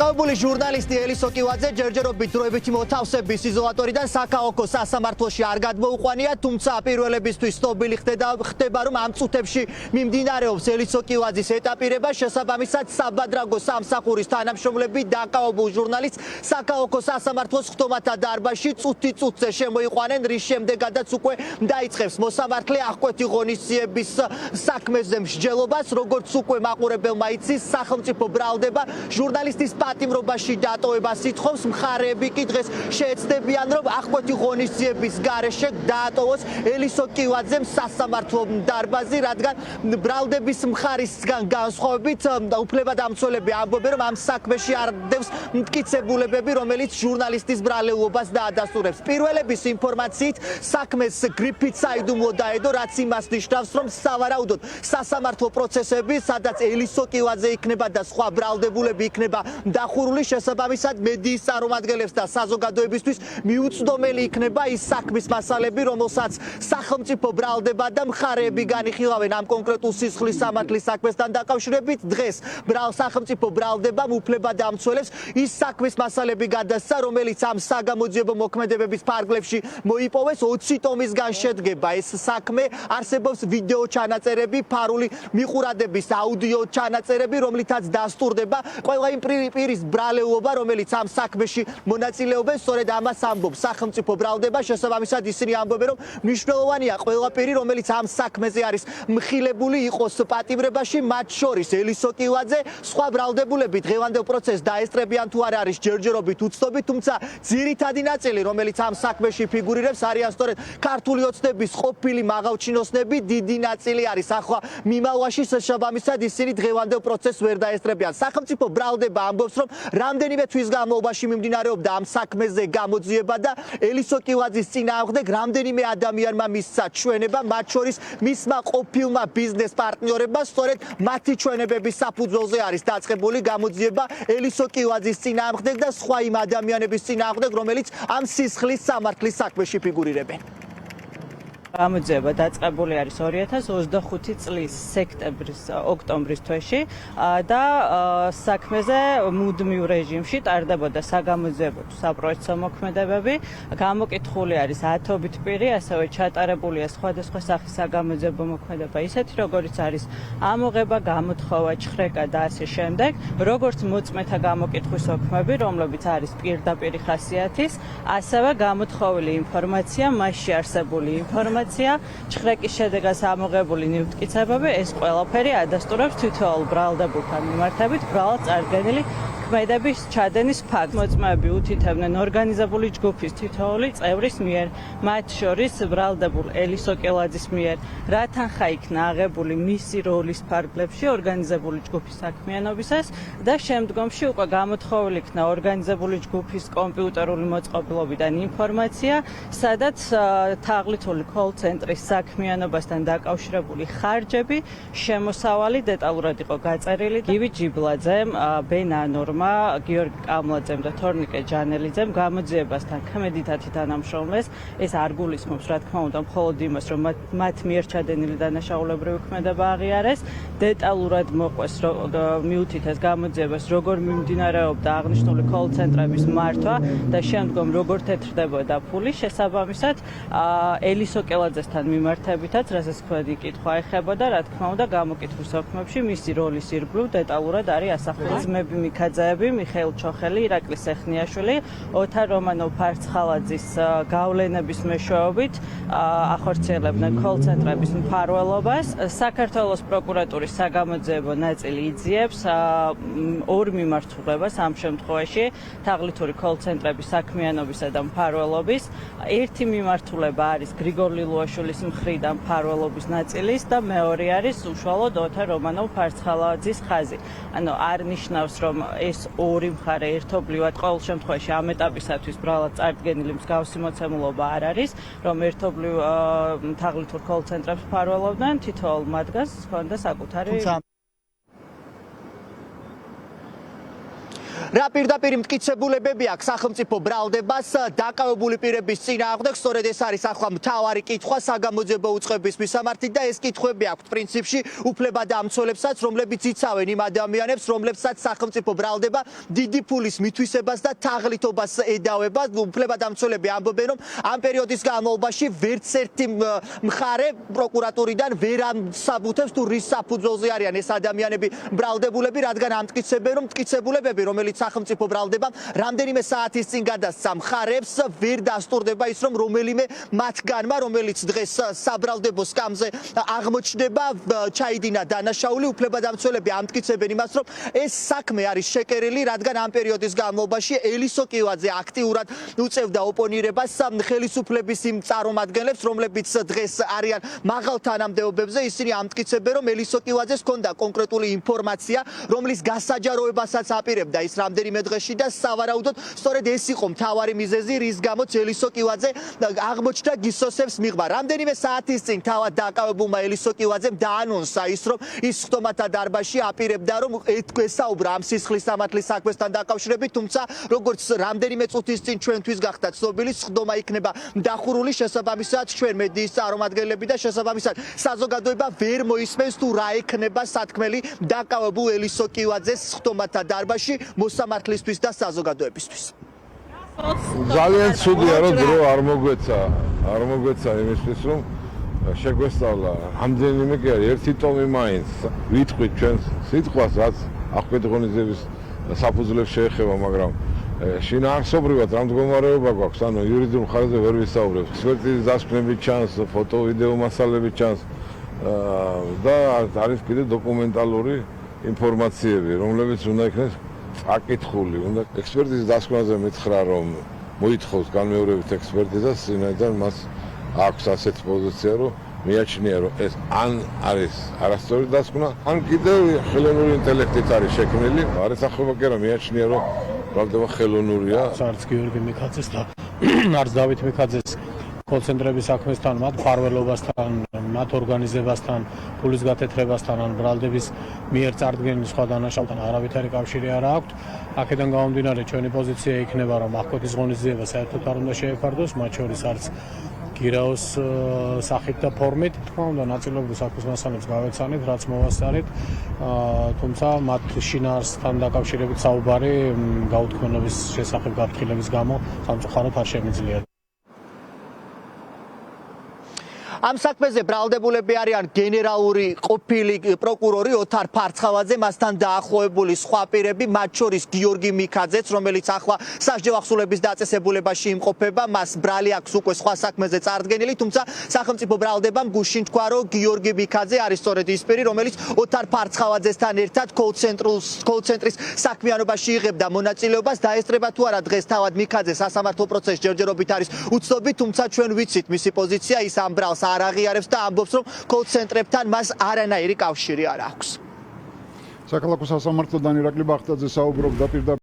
დაკავებული ჟურნალისტი ელისო კივაძე ჯერჯერობით დროებითი მოთავსების იზოლატორიდან საქაოქო სასამართლოში არ გადმოუყვანია, თუმცა პირველებისთვის ცნობილი ხდება, რომ ამ წუთებში მიმდინარეობს ელისო კივაძის ეტაპირება, შესაბამისად საბადრაგო სამსახურის თანამშრომლები დაკავებულ ჟურნალისტს საქაოქო სასამართლოს ხტომათა დარბაზში წუთი-წუთზე შემოიყვანენ, რის შემდეგაც უკვე დაიწყებს მოსამართლე აღკვეთი ღონისძიების საქმეზე მსჯელობას, როგორც უკვე მაყურებელმა იცის, სახელმწიფო ბრალდება ჟურნალისტის პატიმრობაში დატოვებას ითხოვს, მხარეები კი დღეს შეეცდებიან, რომ აღკვეთი ღონისძიების გარეშე დაატოვოს ელისო კივაძემ სასამართლო დარბაზი, რადგან ბრალდების მხარისგან განსხვავებით უფლებადამცველები ამბობენ, რომ ამ საქმეში არ დევს მტკიცებულებები, რომელიც ჟურნალისტის ბრალეულობას დაადასტურებს. პირველების ინფორმაციით საქმეს გრიფით საიდუმლო დაედო, რაც იმას ნიშნავს, რომ სავარაუდოდ სასამართლო პროცესები, სადაც ელისო კივაძე იქნება და სხვა ბრალდებულები იქნება დახურული, შესაბამისად მედიის წარმომადგენლებს და საზოგადოებისთვის მიუწვდომელი იქნება ის საქმის მასალები, რომელსაც სახელმწიფო ბრალდება და მხარეები განიხილავენ ამ კონკრეტულ სისხლის სამართლის საქმესთან დაკავშირებით. დღეს სახელმწიფო ბრალდებამ უფლებადამცველებს ის საქმის მასალები გადასცა, რომელიც ამ საგამოძიებო მოქმედებების ფარგლებში მოიპოვეს. 20 ტომისგან შედგება ეს საქმე, არსებობს ვიდეო ჩანაწერები, ფარული მიყურადების აუდიო ჩანაწერები, რომლითაც დასტურდება ყველა იმ პირის ბრალეულობა, რომელიც ამ საქმეში მონაწილეობენ, სწორედ ამას ამბობს სახელმწიფო ბრალდება, შესაბამისად ისინი ამბობენ, რომ მნიშვნელოვანია ყველა პირი, რომელიც ამ საქმეზე არის მხილებული, იყოს პატიმრებაში, მათ შორის ელისო კივაძე, სხვა ბრალდებულები დღევანდელ პროცესს დაესწრებიან თუ არა არის ჯერჯერობით უცნობი, თუმცა ძირითადი ნაწილი, რომელიც ამ საქმეში ფიგურირებს, არიან სწორედ ქართული ოცნების ყოფილი მაღალჩინოსნები, დიდი ნაწილი არის ახლა მიმალვაში, შესაბამისად ისინი დღევანდელ პროცესს ვერ დაესწრებიან. სახელმწიფო ბრალდება ამბობს, რომ რამდენიმე თვის განმავლობაში მიმდინარეობდა ამ საქმეზე გამოძიება და ელისო კივაძის წინააღმდეგ რამდენიმე ადამიანმა მისცა ჩვენება, მათ შორის მისმა ყოფილმა ბიზნეს პარტნიორებმა, სწორედ მათი ჩვენებების საფუძველზე არის დაწყებული გამოძიება ელისო კივაძის წინააღმდეგ და სხვა იმ ადამიანების წინააღმდეგ, რომელიც ამ სისხლის სამართლის საქმეში ფიგურირებენ. გამოძიება დაწყებული არის 2025 წლის ოქტომბრის თვეში და საქმეზე მუდმივ რეჟიმში ტარდებოდა საგამოძიებო საპროცესო მოქმედებები. გამოკითხული არის 10-ობით პირი, ასევე ჩატარებულია სხვადასხვა სახის საგამოძიებო მოქმედება, ისეთი როგორიც არის ამოღება, გამოთხოვა, ჩხრეკა და ასე შემდეგ, როგორც მოწმეთა გამოკითხვის ოქმები, რომლებიც არის პირდაპირი ხასიათის, ასევე გამოთხოვილი ინფორმაცია, მასში არსებული ინფორმაცია, ჩხრეკის შედეგად ამოღებული ნივთკიცებები, ეს ყველაფერი ადასტურებს თითოეულ ბრალდებულთან მიმართებით ბრალად წარდგენილი ქმედების ჩადენის ფაქტს. მოწმეები უთითებდნენ ორგანიზებული ჯგუფის თითოეული წევრის მიერ, მათ შორის ბრალდებულ ელისო კივაძის მიერ, რა თანხა იქნა აღებული მისი როლის ფარგლებში ორგანიზებული ჯგუფის საქმიანობისას და შემდგომში უკვე გამოთხოვილი იქნა ორგანიზებული ჯგუფის კომპიუტერული მოწყობილობიდან ინფორმაცია, სადაც თაღლითული კოლ-ცენტრის საქმიანობასთან დაკავშირებული ხარჯები, შემოსავალი დეტალურად იყო გაწერილი. გივი ჯიბლაძემ, ბენა ნორმამ, გიორგი კამლაძემ და თორნიკე ჯანელიძემ გამოძიებასთან ქმედითათი თანამშრომლეს. ეს არ გულისხმობს, რა თქმა უნდა, მხოლოდ იმას, რომ მათ მიერ ჩადენილი დანაშაულებრივი ქმედება აღიარეს, დეტალურად მოყვეს მიუთითეს გამოძიებას, როგორ მიმდინარეობდა აღნიშნული კოლ-ცენტრების მართვა და შემდგომ როგორ თეთრდებოდა ფული, შესაბამისად ელისო კივაძესთან მიმართებითაც, რასაც ქვედი კითხვა ეხებოდა, რა თქმა უნდა, გამოკითხვის ოქმებში მისი როლის ირგვლივ დეტალურად არის ასახული. ძმები მიქაძეები, მიხეილ ჩოხელი, ირაკლი სეხნიაშვილი, ოთარ რომანოვ-ფარცხალაძის გავლენების მეშვეობით ახორციელებდნენ კოლ-ცენტრების მფარველობას. საქართველოს პროკურატურის საგამოძიებო ნაწილი იძიებს ორ მიმართულებას ამ შემთხვევაში თაღლითური კოლ-ცენტრების საქმიანობისა და მფარველობის. ერთი მიმართულება არის გრიგორ ლილუაშვილის მხრიდან მფარველობის ნაწილის და მეორე არის უშუალოდ ოთარ რომანოვ-ფარცხალაძის ხაზი. ანუ არ ნიშნავს, რომ ეს ორი მხარე ერთობლივად ყოველ შემთხვევაში ამ ეტაპისათვის ბრალად წარდგენილი მსგავსი მოცემულობა არ არის, რომ ერთობლივ თაღლითურ კოლ-ცენტრებს მფარველობდნენ, თითოეულ მათგანს ჰქონდა საკუთარი რა პირდაპირ მტკიცებულებები აქვს სახელმწიფო ბრალდებას დაკავებული პირების წინააღმდეგ, სწორედ ეს არის ახლა მთავარი კითხვა საგამოძიებო უწყების მისამართით და ეს კითხვები აქვს პრინციპში უფლებადამცველებსაც, რომლებიც იცავენ იმ ადამიანებს, რომლებსაც სახელმწიფო ბრალდება დიდი ფულის მითვისებას და თაღლითობას ედავება. უფლებადამცველები ამბობენ, რომ ამ პერიოდის განმავლობაში ვერც ერთი მხარე პროკურატურიდან ვერ ამსაბუთებს თუ რის საფუძველზე არიან ეს ადამიანები ბრალდებულები, რადგან ამტკიცებენ, რომ მტკიცებულებები, რომელიც სახელმწიფო ბრალდებამ რამდენიმე საათის წინ გადასცა მხარებს, ვერ დასტურდება ის, რომ რომელიმე მათგანმა, რომელიც დღეს საბრალდებო სკამზე აღმოჩნდება, ჩაიდინა დანაშაული. უფლებადამცველები ამტკიცებენ იმას, რომ ეს საქმე არის შეკერილი, რადგან ამ პერიოდის განმავლობაში ელისო კივაძე აქტიურად უწევდა ოპონირებას ხელისუფლების იმ წარმომადგენლებს, რომლებიც დღეს არიან მაღალ თანამდებობებზე. ისინი ამტკიცებენ, რომ ელისო კივაძეს ჰქონდა კონკრეტული ინფორმაცია, რომლის გასაჯაროებასაც აპირებდა ის რამდენიმე დღეში და სავარაუდოდ სწორედ ეს იყო მთავარი მიზეზი, რის გამოც ელისო კივაძე აღმოჩნდა გისოსებს მიღმა. რამდენიმე საათის წინ თავად დაკავებულმა ელისო კივაძემ დაანონსა ის, რომ ის სხდომათა დარბაზში აპირებდა, რომ ესაუბრა ამ სისხლის სამართლის საქმესთან დაკავშირებით, თუმცა როგორც რამდენიმე წუთის წინ ჩვენთვის გახდა ცნობილი, სხდომა იქნება დახურული, შესაბამისად ჩვენ მედიის წარმომადგენლები და შესაბამისად საზოგადოება ვერ მოისმენს თუ რა ექნება სათქმელი დაკავებულ ელისო კივაძეს სხდომათა დარბაზში მოსამართლისთვის და საზოგადოებისთვის. ძალიან ცუდია, რომ დრო არ მოგვეცა იმისთვის, რომ შეგვესწავლა რამდენიმე კი არის ერთი ტომი მაინც ვიტყვით ჩვენს სიტყვას, რაც აღკვეთილების საფუძვლებს შეეხება, მაგრამ შინაარსობრივად რა მდგომარეობა გვაქვს, ანუ იურიდიულ მხარეზე ვერ ვისაუბრებ. ექსპერტიზის დასკვნები ჩანს, ფოტო-ვიდეო მასალები ჩანს და არის კიდე დოკუმენტალური ინფორმაციები, რომლებიც უნდა იქნეს აკითხული. უნდა ექსპერტიზის დასკვნაზე მითხრა, რომ მოითხოვს განმეორებით ექსპერტიზას, ვინაიდან მას აქვს ასეთი პოზიცია, რომ მიაჩნია, რომ ეს ან არის არასწორი დასკვნა, ან კიდევ ხელოვნური ინტელექტით არის შექმნილი. არის ახობა კი არა, მიაჩნია, რომ ბრალდება ხელოვნურია. არც გიორგი მიქაძეს და არც დავით მიქაძეს კოლცენტრების საქმესთან, მათ მფარველობასთან, მათ ორგანიზებასთან, ფულის გათეთრებასთან, ან ბრალდების მიერ წარდგენილი სხვა დანაშაულთან არავითარი კავშირი არ აქვთ. აქედან გამომდინარე, ჩვენი პოზიცია იქნება, რომ აღკვეთის ღონისძიება საერთოდ არ უნდა შეეფარდოს, მათ შორის არც გირაოს სახით და ფორმით. თქმა უნდა, ნაწილობრივ საქმის მასალებს გავეცანით, რაც მოვასწარით, თუმცა მათ შინაარსთან დაკავშირებით საუბარი გაუთქმელობის შესახებ გაფრთხილების გამო სამწუხაროდ არ შემიძლია. ამ საქმეზე ბრალდებულები არიან გენერალური ყოფილი პროკურორი ოთარ ფარცხავაძე, მასთან დაახლოებული სხვა პირები, მათ შორის გიორგი მიქაძეც, რომელიც ახლა სასჯელო ახსულების დაწესებულებაში იმყოფება, მას ბრალი აქვს უკვე სხვა საქმეზე წარდგენილი, თუმცა სახელმწიფო ბრალდებამ გუშინ თქვა, რომ გიორგი მიქაძე არის სწორედ ის პირი, რომელიც ოთარ ფარცხავაძესთან ერთად კოლცენტრის საქმიანობაში იღებდა მონაწილეობას. დაესწრება თუ არა დღეს თავად მიქაძე სასამართლო პროცესს ჯერჯერობით არის უცნობი, თუმცა ჩვენ ვიცით მისი პოზიცია, ის ამ ბრალს არ აღიარებს და ამბობს, რომ კოლცენტრებთან მას არანაირი კავშირი არ აქვს. საქალაქო სასამართლოდან ირაკლი ბახტაძე საუბრობდა პირდაპირ